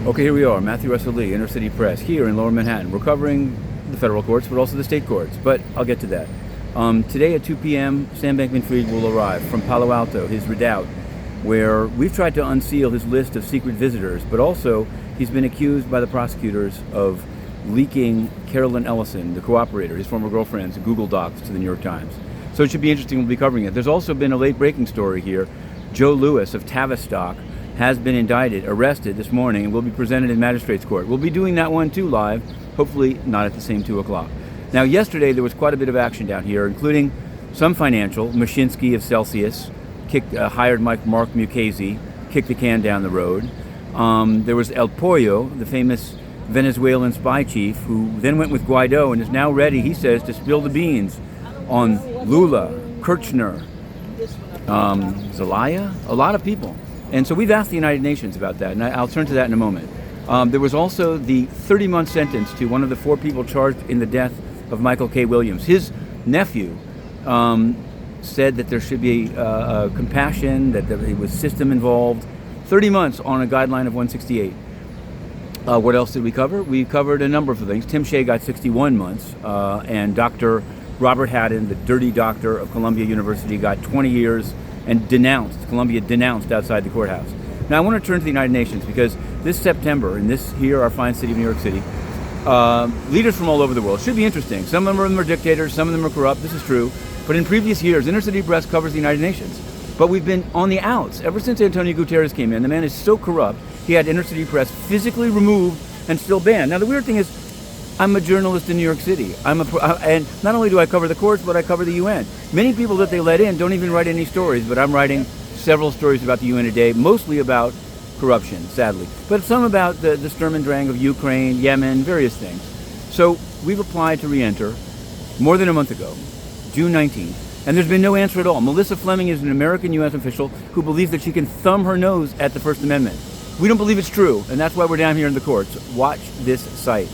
Okay, here we are, Matthew Russell Lee, Inner City Press, here in Lower Manhattan. We're covering the federal courts, but also the state courts, but I'll get to that. Today at 2 p.m., Sam Bankman-Fried will arrive from Palo Alto, his redoubt, where we've tried to unseal his list of secret visitors, but also he's been accused by the prosecutors of leaking Carolyn Ellison, the cooperator, his former girlfriend's Google Docs to the New York Times. So it should be interesting, we'll be covering it. There's also been a late-breaking story here. Joe Lewis of Tavistock has been indicted, arrested this morning, and will be presented in magistrate's court. We'll be doing that one too live, hopefully not at the same 2 o'clock. Now yesterday there was quite a bit of action down here, including some financial. Mashinsky of Celsius hired Mark Mukasey, kicked the can down the road. There was El Pollo, the famous Venezuelan spy chief, who then went with Guaido and is now ready, he says, to spill the beans on Lula, Kirchner, Zelaya, a lot of people. And so we've asked the United Nations about that, and I'll turn to that in a moment. There was also the 30-month sentence to one of the 4 people charged in the death of Michael K. Williams. His nephew said that there should be compassion, that there was system involved. 30 months on a guideline of 168. What else did we cover? We covered a number of things. Tim Shea got 61 months, and Dr. Robert Hadden, the dirty doctor of Columbia University, got 20 years and Columbia denounced outside the courthouse. Now I want to turn to the United Nations because this September, in this here, our fine city of New York City, leaders from all over the world, should be interesting. Some of them are dictators, some of them are corrupt, this is true. But in previous years, Inner City Press covers the United Nations. But we've been on the outs ever since Antonio Guterres came in. The man is so corrupt, he had Inner City Press physically removed and still banned. Now the weird thing is, I'm a journalist in New York City. And not only do I cover the courts, but I cover the UN. Many people that they let in don't even write any stories, but I'm writing several stories about the UN a day, mostly about corruption, sadly. But some about the Sturm und Drang of Ukraine, Yemen, various things. So we've applied to re-enter more than a month ago, June 19th, and there's been no answer at all. Melissa Fleming is an American U.S. official who believes that she can thumb her nose at the First Amendment. We don't believe it's true, and that's why we're down here in the courts. Watch this site.